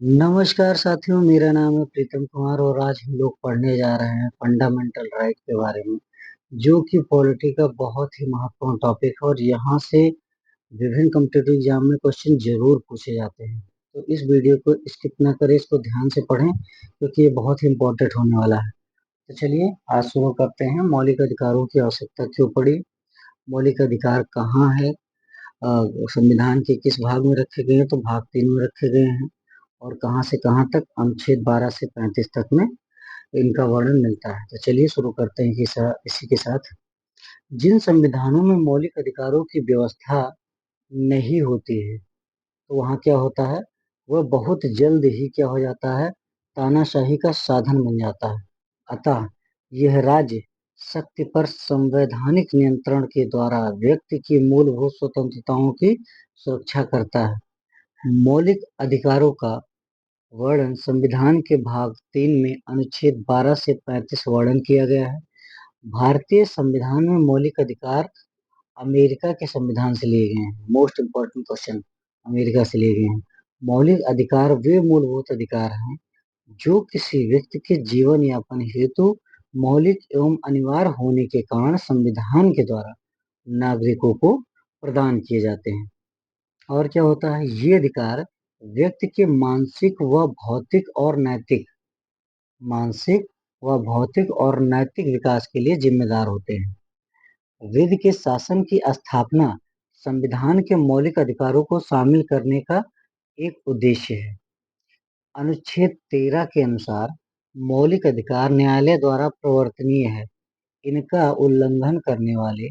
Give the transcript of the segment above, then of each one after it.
नमस्कार साथियों, मेरा नाम है प्रीतम कुमार और आज हम लोग पढ़ने जा रहे हैं फंडामेंटल राइट के बारे में, जो कि पॉलिटी का बहुत ही महत्वपूर्ण टॉपिक है और यहाँ से विभिन्न कॉम्पिटिटिव एग्जाम में क्वेश्चन जरूर पूछे जाते हैं। तो इस वीडियो को स्किप ना करें, इसको ध्यान से पढ़ें क्योंकि ये बहुत ही इम्पोर्टेंट होने वाला है। तो चलिए आज शुरू करते हैं। मौलिक अधिकारों की आवश्यकता क्यों पड़ी, मौलिक अधिकार कहाँ है, संविधान के किस भाग में रखे गए हैं, तो भाग 3 में रखे गए हैं और कहाँ से कहाँ तक, अनुच्छेद 12 से 35 तक में इनका वर्णन मिलता है। तो चलिए शुरू करते हैं इसी के साथ। जिन संविधानों में मौलिक अधिकारों की व्यवस्था नहीं होती है तो वहाँ क्या होता है, वह बहुत जल्द ही क्या हो जाता है, तानाशाही का साधन बन जाता है। अतः यह राज्य शक्ति पर संवैधानिक नियंत्रण के द्वारा व्यक्ति की मूलभूत स्वतंत्रताओं की सुरक्षा करता है। मौलिक अधिकारों का वर्णन संविधान के भाग 3 में अनुच्छेद 12 से 35 वर्णन किया गया है। भारतीय संविधान में मौलिक अधिकार अमेरिका के संविधान से लिए गए हैं। मोस्ट इंपॉर्टेंट क्वेश्चन, अमेरिका से लिए गए हैं। मौलिक अधिकार वे मूलभूत अधिकार हैं जो किसी व्यक्ति के जीवन यापन हेतु मौलिक एवं अनिवार्य होने के कारण संविधान के द्वारा नागरिकों को प्रदान किए जाते हैं। और क्या होता है, ये अधिकार व्यक्ति के मानसिक व भौतिक और नैतिक विकास के लिए जिम्मेदार होते हैं। विधि के शासन की स्थापना संविधान के मौलिक अधिकारों को शामिल करने का एक उद्देश्य है। अनुच्छेद 13 के अनुसार मौलिक अधिकार न्यायालय द्वारा प्रवर्तनीय है। इनका उल्लंघन करने वाले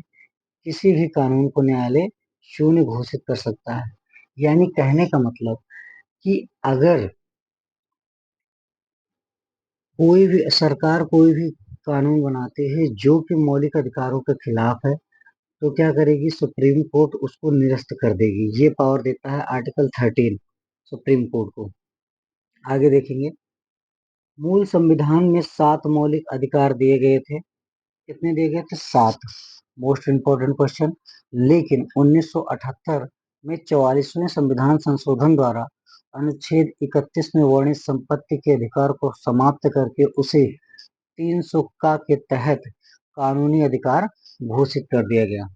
किसी भी कानून को न्यायालय शून्य घोषित कर सकता है। यानी कहने का मतलब कि अगर कोई भी कानून बनाते हैं जो कि मौलिक अधिकारों के खिलाफ है तो क्या करेगी, सुप्रीम कोर्ट उसको निरस्त कर देगी। ये पावर देता है आर्टिकल 13 सुप्रीम कोर्ट को। आगे देखेंगे, मूल संविधान में 7 मौलिक अधिकार दिए गए थे। कितने दिए गए थे? 7। Most important question. लेकिन 1978 में 44वें संविधान संशोधन द्वारा अनुच्छेद 31 में वर्णित संपत्ति के अधिकार को समाप्त करके उसे 300 का के तहत कानूनी अधिकार घोषित कर दिया गया।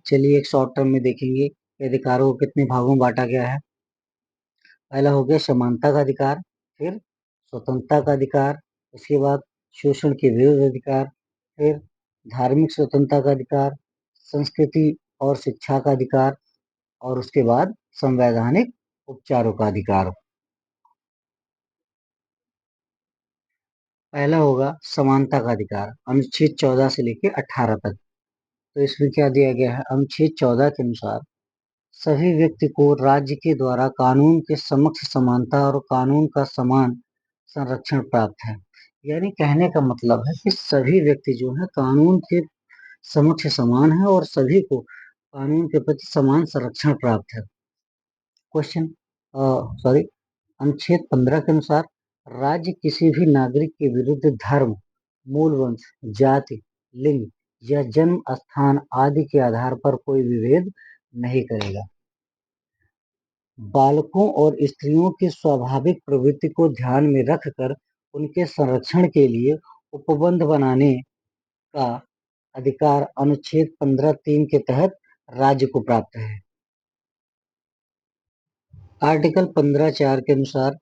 चलिए एक शॉर्ट टर्म में देखेंगे अधिकारों को कितने भागों में बांटा गया है। पहला हो गया समानता का अधिकार, फिर स्वतंत्रता का अधिकार, इसके बाद शोषण के विरुद्ध अधिकार, फिर धार्मिक स्वतंत्रता का अधिकार, संस्कृति और शिक्षा का अधिकार और उसके बाद संवैधानिक उपचारों का अधिकार। पहला होगा समानता का अधिकार, अनुच्छेद 14 से लेकर 18 तक। तो इसमें क्या दिया गया है, अनुच्छेद 14 के अनुसार सभी व्यक्ति को राज्य के द्वारा कानून के समक्ष समानता और कानून का समान संरक्षण प्राप्त है। यानी कहने का मतलब है कि सभी व्यक्ति जो है कानून के समक्ष समान है और सभी को कानून के प्रति समान संरक्षण प्राप्त है। क्वेश्चन सॉरी, अनुच्छेद 15 के अनुसार राज्य किसी भी नागरिक के विरुद्ध धर्म, मूल वंश, जाति, लिंग या जन्म स्थान आदि के आधार पर कोई विभेद नहीं करेगा। बालकों और स्त्रियों की स्वाभाविक प्रवृत्ति को ध्यान में रखकर उनके संरक्षण के लिए उपबंध बनाने का अधिकार अनुच्छेद 15(3) के तहत राज्य को प्राप्त है। आर्टिकल 15(4) के अनुसार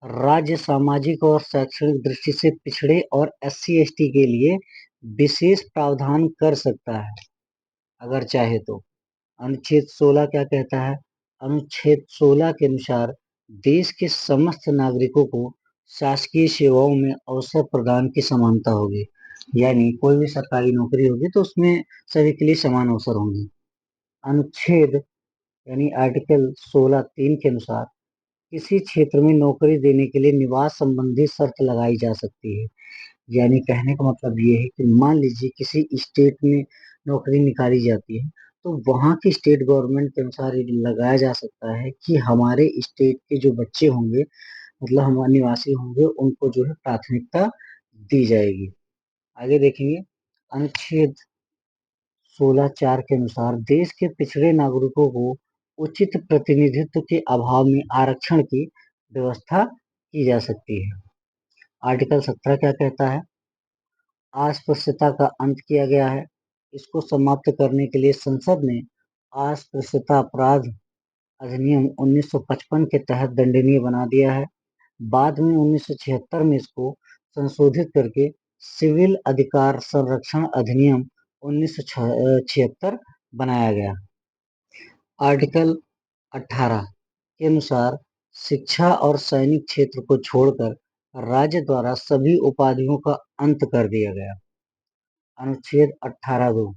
राज्य सामाजिक और शैक्षणिक दृष्टि से पिछड़े और SC/ST के लिए विशेष प्रावधान कर सकता है अगर चाहे तो। अनुच्छेद 16 क्या कहता है? अनुच्छेद 16 के अनुसार देश के समस्त नागरिकों को शासकीय सेवाओं में अवसर प्रदान की समानता होगी। यानी कोई भी सरकारी नौकरी होगी तो उसमें सभी के लिए समान अवसर होंगे। अनुच्छेद यानी आर्टिकल 16(3) के अनुसार किसी क्षेत्र में नौकरी देने के लिए निवास संबंधी शर्त लगाई जा सकती है। यानी कहने का मतलब ये है कि मान लीजिए किसी स्टेट में नौकरी निकाली जाती है तो वहाँ की स्टेट गवर्नमेंट के अनुसार ये लगाया जा सकता है कि हमारे स्टेट के जो बच्चे होंगे, मतलब हमारे निवासी होंगे, उनको जो है प्राथमिकता दी जाएगी। आगे देखेंगे, अनुच्छेद 16(4) के अनुसार देश के पिछड़े नागरिकों को उचित प्रतिनिधित्व के अभाव में आरक्षण की व्यवस्था की जा सकती है। आर्टिकल 17 क्या कहता है? अस्पृश्यता का अंत किया गया है। इसको समाप्त करने के लिए संसद ने अस्पृश्यता अपराध अधिनियम 1955 के तहत दंडनीय बना दिया है। बाद में 1976 में इसको संशोधित करके सिविल अधिकार संरक्षण अधिनियम 1976 बनाया गया। आर्टिकल 18 के अनुसार शिक्षा और सैनिक क्षेत्र को छोड़कर राज्य द्वारा सभी उपाधियों का अंत कर दिया गया। अनुच्छेद 18(2)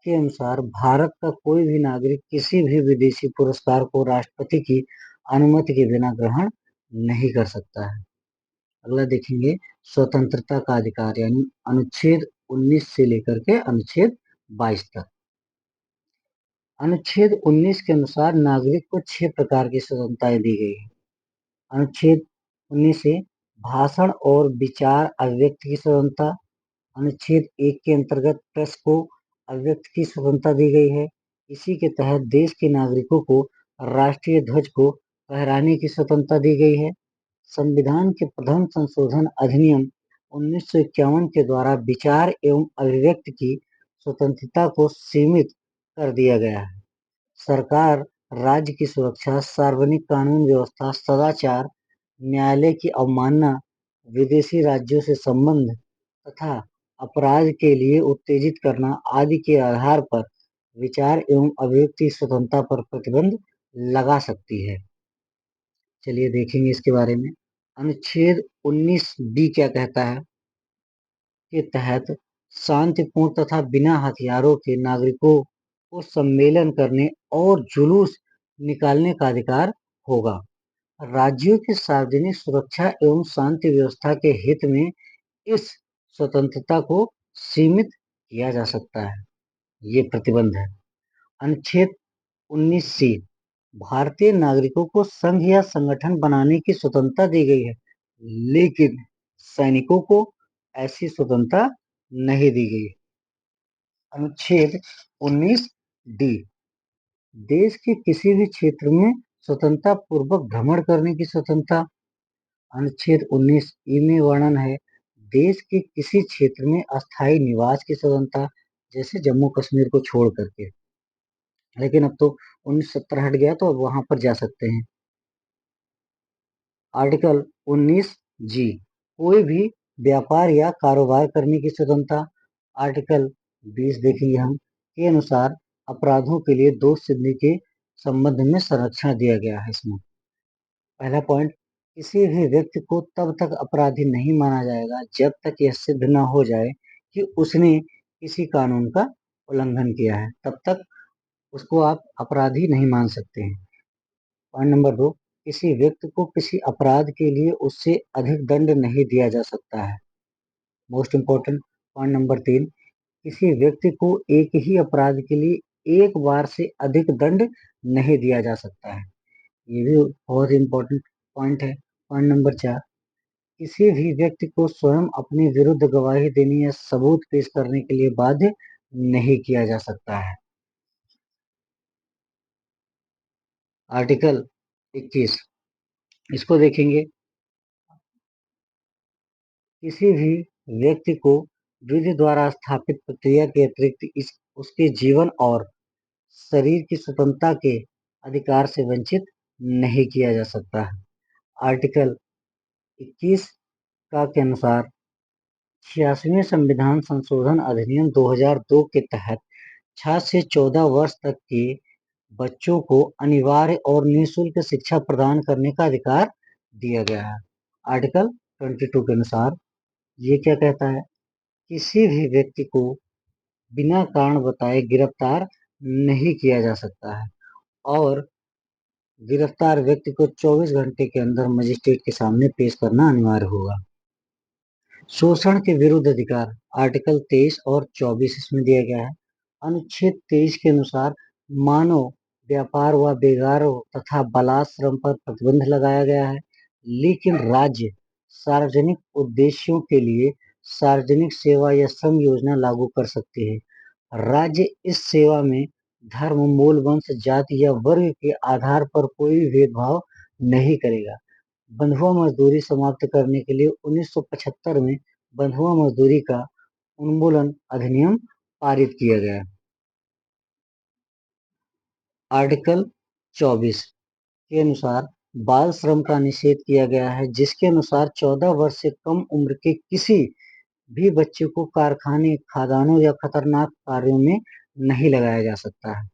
के अनुसार भारत का कोई भी नागरिक किसी भी विदेशी पुरस्कार को राष्ट्रपति की अनुमति के बिना ग्रहण नहीं कर सकता है। अगला देखेंगे स्वतंत्रता का अधिकार यानी अनुच्छेद 19 से लेकर के अनुच्छेद 22 तक। अनुच्छेद 19 के अनुसार नागरिक को 6 प्रकार की स्वतंत्रताएं दी गई है। अनुच्छेद 19 से भाषण और विचार अभिव्यक्ति की स्वतंत्रता। अनुच्छेद 1 के अंतर्गत प्रेस को अभिव्यक्ति की स्वतंत्रता दी गई है। इसी के तहत देश के नागरिकों को राष्ट्रीय ध्वज को फहराने की स्वतंत्रता दी गई है। संविधान के प्रथम संशोधन अधिनियम 1951 के द्वारा विचार एवं अभिव्यक्ति की स्वतंत्रता को सीमित कर दिया गया है। सरकार राज्य की सुरक्षा, सार्वजनिक कानून व्यवस्था, सदाचार, न्यायालय की अवमानना, विदेशी राज्यों से संबंध तथा अपराध के लिए उत्तेजित करना आदि के आधार पर विचार एवं अभिव्यक्ति स्वतंत्रता पर प्रतिबंध लगा सकती है। चलिए देखेंगे इसके बारे में। अनुच्छेद 19 बी क्या कहता है? के तहत शांतिपूर्ण तथा बिना हथियारों के नागरिकों को सम्मेलन करने और जुलूस निकालने का अधिकार होगा। राज्यों की सार्वजनिक सुरक्षा एवं शांति व्यवस्था के हित में इस स्वतंत्रता को सीमित किया जा सकता है। ये प्रतिबंध है। अनुच्छेद 19 सी भारतीय नागरिकों को संघ या संगठन बनाने की स्वतंत्रता दी गई है, लेकिन सैनिकों को ऐसी स्वतंत्रता नहीं दी गई। अनुच्छेद 19 डी देश के किसी भी क्षेत्र में स्वतंत्रता पूर्वक भ्रमण करने की स्वतंत्रता। अनुच्छेद 19 ई में वर्णन है देश के किसी क्षेत्र में अस्थायी निवास की स्वतंत्रता, जैसे जम्मू कश्मीर को छोड़ करके। लेकिन अब तो 1970 हट गया तो अब वहां पर जा सकते हैं। आर्टिकल 19 जी कोई भी व्यापार या कारोबार करने की स्वतंत्रता। आर्टिकल 20 देखेंगे हम के अनुसार अपराधों के लिए दोष सिद्धि के संबंध में संरक्षण दिया गया है। इसमें पहला पॉइंट, किसी भी व्यक्ति को तब तक अपराधी नहीं माना जाएगा जब तक यह सिद्ध न हो जाए कि उसने किसी कानून का उल्लंघन किया है, तब तक उसको आप अपराधी नहीं मान सकते हैं। पॉइंट नंबर 2, किसी व्यक्ति को किसी अपराध के लिए उससे अधिक दंड नहीं दिया जा सकता है। मोस्ट इंपॉर्टेंट पॉइंट नंबर 3, किसी व्यक्ति को एक ही अपराध के लिए एक बार से अधिक दंड नहीं दिया जा सकता है। ये भी बहुत इंपॉर्टेंट पॉइंट है। पॉइंट नंबर 4, किसी भी व्यक्ति को स्वयं अपने विरुद्ध गवाही देने या सबूत पेश करने के लिए बाध्य नहीं किया जा सकता है। आर्टिकल 21 इसको देखेंगे। किसी भी व्यक्ति को विधि द्वारा स्थापित प्रक्रिया के अतिरिक्त उसके जीवन और शरीर की स्वतंत्रता के अधिकार से वंचित नहीं किया जा सकता है। आर्टिकल 21 का के अनुसार 86वें संविधान संशोधन अधिनियम 2002 के तहत 6 से 14 वर्ष तक के बच्चों को अनिवार्य और निःशुल्क शिक्षा प्रदान करने का अधिकार दिया गया है। आर्टिकल 22 के अनुसार ये क्या कहता है? किसी भी व्यक्ति को बिना कारण बताए गिरफ्तार नहीं किया जा सकता है और गिरफ्तार व्यक्ति को 24 घंटे के अंदर मजिस्ट्रेट के सामने पेश करना अनिवार्य होगा। शोषण के विरुद्ध अधिकार आर्टिकल 23 और 24 इसमें दिया गया है। अनुच्छेद 23 के अनुसार मानव व्यापार व बेगारों तथा बालाश्रम पर प्रतिबंध लगाया गया है, लेकिन राज्य सार्वजनिक उद्देश्यों के लिए सार्वजनिक सेवा या श्रम योजना लागू कर सकते हैं। राज्य इस सेवा में धर्म, मूल, वंश, जाति या वर्ग के आधार पर कोई भेदभाव नहीं करेगा। बंधुआ मजदूरी समाप्त करने के लिए 1975 में बंधुआ मजदूरी का उन्मूलन अधिनियम पारित किया गया। आर्टिकल 24 के अनुसार बाल श्रम का निषेध किया गया है, जिसके अनुसार 14 वर्ष से कम उम्र के किसी भी बच्चे को कारखाने, खदानों या खतरनाक कार्यों में नहीं लगाया जा सकता है।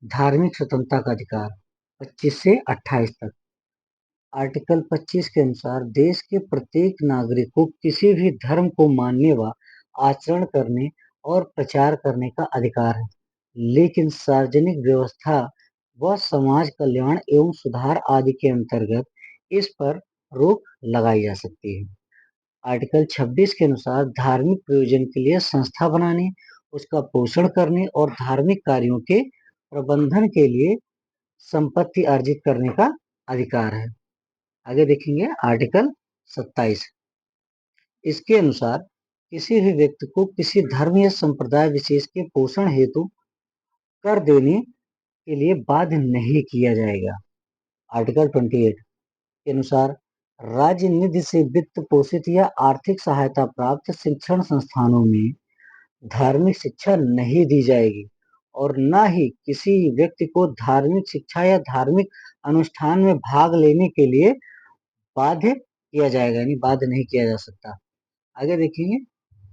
धार्मिक स्वतंत्रता का अधिकार 25 से 28 तक। आर्टिकल 25 के अनुसार देश के प्रत्येक नागरिक को किसी भी धर्म को मानने व आचरण करने और प्रचार करने का अधिकार है, लेकिन सार्वजनिक व्यवस्था व समाज कल्याण एवं सुधार आदि के अंतर्गत इस पर रोक लगाई जा सकती है। आर्टिकल 26 के अनुसार धार्मिक प्रयोजन के लिए संस्था बनाने, उसका पोषण करने और धार्मिक कार्यों के प्रबंधन के लिए संपत्ति अर्जित करने का अधिकार है। आगे देखेंगे आर्टिकल 27। इसके अनुसार किसी भी व्यक्ति को किसी धर्म या संप्रदाय विशेष के पोषण हेतु कर देने के लिए बाध्य नहीं किया जाएगा। आर्टिकल 28 के अनुसार राज्य निधि से वित्त पोषित या आर्थिक सहायता प्राप्त शिक्षण संस्थानों में धार्मिक शिक्षा नहीं दी जाएगी और न ही किसी व्यक्ति को धार्मिक शिक्षा या धार्मिक अनुष्ठान में भाग लेने के लिए बाध्य किया जाएगा, यानी बाध्य नहीं किया जा सकता। आगे देखेंगे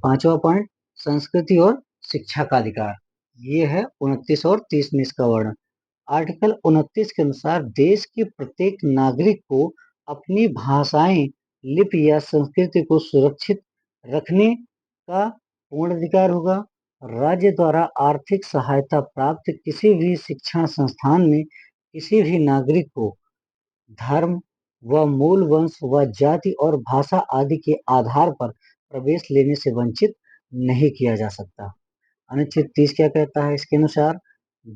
5वां पॉइंट, संस्कृति और शिक्षा का अधिकार। ये है 29 और 30 में इसका वर्णन। आर्टिकल 29 के अनुसार देश के प्रत्येक नागरिक को अपनी भाषाएं, लिपि या संस्कृति को सुरक्षित रखने का पूर्ण अधिकार होगा। राज्य द्वारा आर्थिक सहायता प्राप्त किसी भी शिक्षण संस्थान में किसी भी नागरिक को धर्म व मूल वंश व जाति और भाषा आदि के आधार पर प्रवेश लेने से वंचित नहीं किया जा सकता। अनुच्छेद 30 क्या कहता है? इसके अनुसार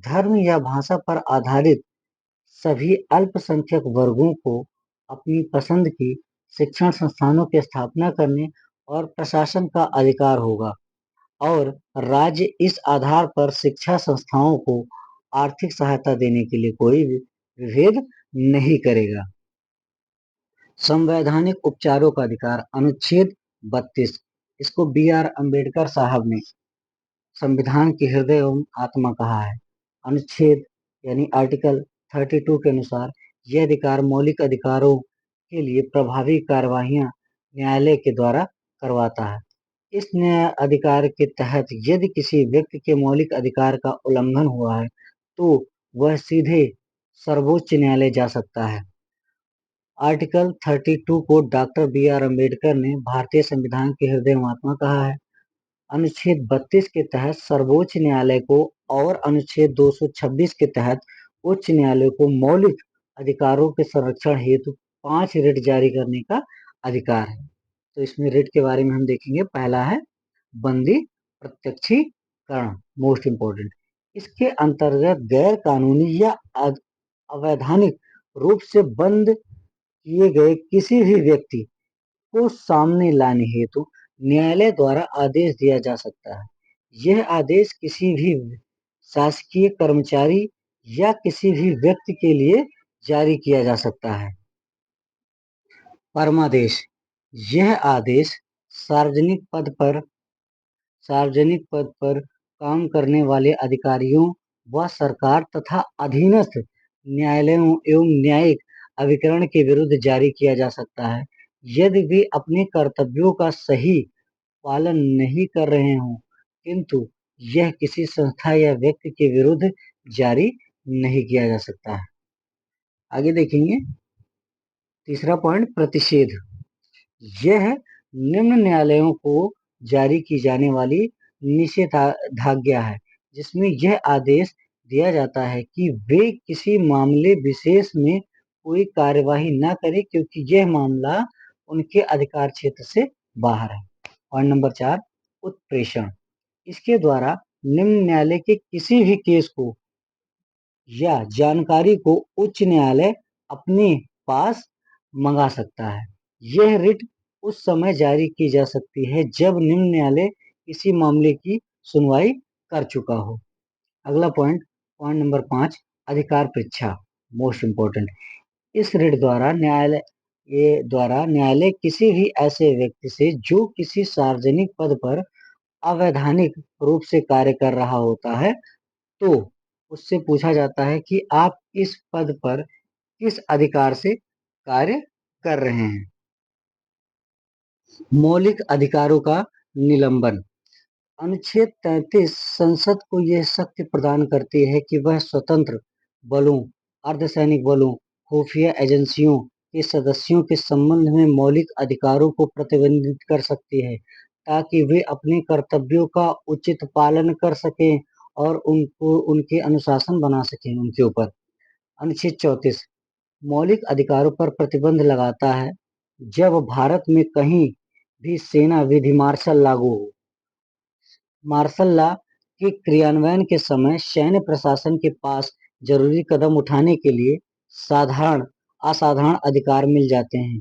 धर्म या भाषा पर आधारित सभी अल्पसंख्यक वर्गों को अपनी पसंद की शिक्षण संस्थानों की स्थापना करने और प्रशासन का अधिकार होगा और राज्य इस आधार पर शिक्षा संस्थाओं को आर्थिक सहायता देने के लिए कोई विभेद नहीं करेगा। संवैधानिक उपचारों का अधिकार अनुच्छेद 32, इसको बी.आर. अम्बेडकर साहब ने संविधान के हृदय एवं आत्मा कहा है। अनुच्छेद यानी आर्टिकल 32 के अनुसार यह अधिकार मौलिक अधिकारों के लिए प्रभावी कार्यवाहियां न्यायालय के द्वारा करवाता है। इस न्याय अधिकार के तहत यदि किसी व्यक्ति के मौलिक अधिकार का उल्लंघन हुआ है तो वह सीधे सर्वोच्च न्यायालय जा सकता है। आर्टिकल 32 को डॉक्टर बी.आर. अम्बेडकर ने भारतीय संविधान के हृदय एवं आत्मा कहा है। अनुच्छेद 32 के तहत सर्वोच्च न्यायालय को और अनुच्छेद 226 के तहत उच्च न्यायालय को मौलिक अधिकारों के संरक्षण हेतु 5 रिट जारी करने का अधिकार है। तो इसमें रिट के बारे में हम देखेंगे। पहला है बंदी प्रत्यक्षीकरण, मोस्ट इंपोर्टेंट। इसके अंतर्गत गैर कानूनी या अवैधानिक रूप से बंद किए गए किसी भी व्यक्ति को सामने लाने हेतु न्यायालय द्वारा आदेश दिया जा सकता है। यह आदेश किसी भी शासकीय कर्मचारी या किसी भी व्यक्ति के लिए जारी किया जा सकता है। परमादेश, यह आदेश सार्वजनिक पद पर काम करने वाले अधिकारियों व सरकार तथा अधीनस्थ न्यायालयों एवं न्यायिक अभिकरण के विरुद्ध जारी किया जा सकता है यदि वे अपने कर्तव्यों का सही पालन नहीं कर रहे हों, किंतु यह किसी संस्था या व्यक्ति के विरुद्ध जारी नहीं किया जा सकता है। आगे देखेंगे तीसरा पॉइंट, प्रतिषेध। यह निम्न न्यायालयों को जारी की जाने वाली निषेधाज्ञा है, जिसमें यह आदेश दिया जाता है कि वे किसी मामले विशेष में कोई कार्यवाही न करें क्योंकि यह मामला उनके अधिकार क्षेत्र से बाहर है। Point number 4, उत्प्रेषण। इसके द्वारा निम्न न्यायालय के किसी भी केस को या जानकारी को उच्च न्यायालय अपने पास मंगा सकता है। यह रिट उस समय जारी की जा सकती है जब निम्न न्यायालय किसी मामले की सुनवाई कर चुका हो। अगला पॉइंट नंबर 5, अधिकार परीक्षा, मोस्ट इंपोर्टेंट। इस रिट द्वारा न्यायालय किसी भी ऐसे व्यक्ति से जो किसी सार्वजनिक पद पर अवैधानिक रूप से कार्य कर रहा होता है, तो उससे पूछा जाता है कि आप इस पद पर किस अधिकार से कार्य कर रहे हैं। मौलिक अधिकारों का निलंबन। अनुच्छेद 33 संसद को यह शक्ति प्रदान करती है कि वह स्वतंत्र बलों, अर्धसैनिक बलों, खुफिया एजेंसियों के सदस्यों के संबंध में मौलिक अधिकारों को प्रतिबंधित कर सकती है, ताकि वे अपने कर्तव्यों का उचित पालन कर सकें और उनको उनके अनुशासन बना सकें उनके ऊपर। अनुच्छेद 34 मौलिक अधिकारों पर प्रतिबंध लगाता है जब भारत में कहीं भी सेना विधि मार्शल लागू हो। मार्शल लॉ के क्रियान्वयन के समय सैन्य प्रशासन के पास जरूरी कदम उठाने के लिए साधारण असाधारण अधिकार मिल जाते हैं।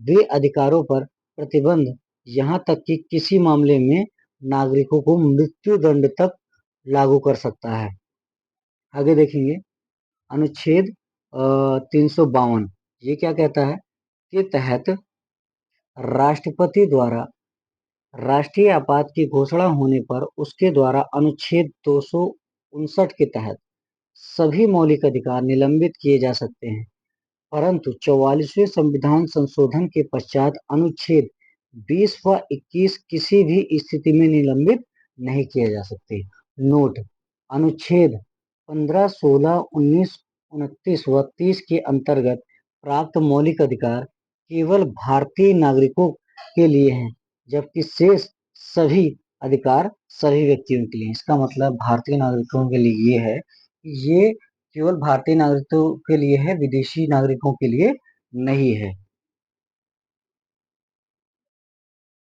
वे अधिकारों पर प्रतिबंध यहाँ तक कि किसी मामले में नागरिकों को मृत्यु दंड तक लागू कर सकता है। आगे देखेंगे अनुच्छेद 352 ये क्या कहता है के तहत राष्ट्रपति द्वारा राष्ट्रीय आपात की घोषणा होने पर उसके द्वारा अनुच्छेद 259 के तहत सभी मौलिक अधिकार निलंबित किए जा सकते हैं, परंतु 44वें संविधान संशोधन के पश्चात अनुच्छेद 20 व 21 किसी भी स्थिति में निलंबित नहीं किए जा सकते। नोट: अनुच्छेद 15, 16, 19, 29 व 30 के अंतर्गत प्राप्त मौलिक अधिकार केवल भारतीय नागरिकों के लिए हैं, जबकि शेष सभी अधिकार सभी व्यक्तियों के लिए। इसका मतलब भारतीय नागरिकों के लिए ये है कि ये केवल भारतीय नागरिकों के लिए है, विदेशी नागरिकों के लिए नहीं है।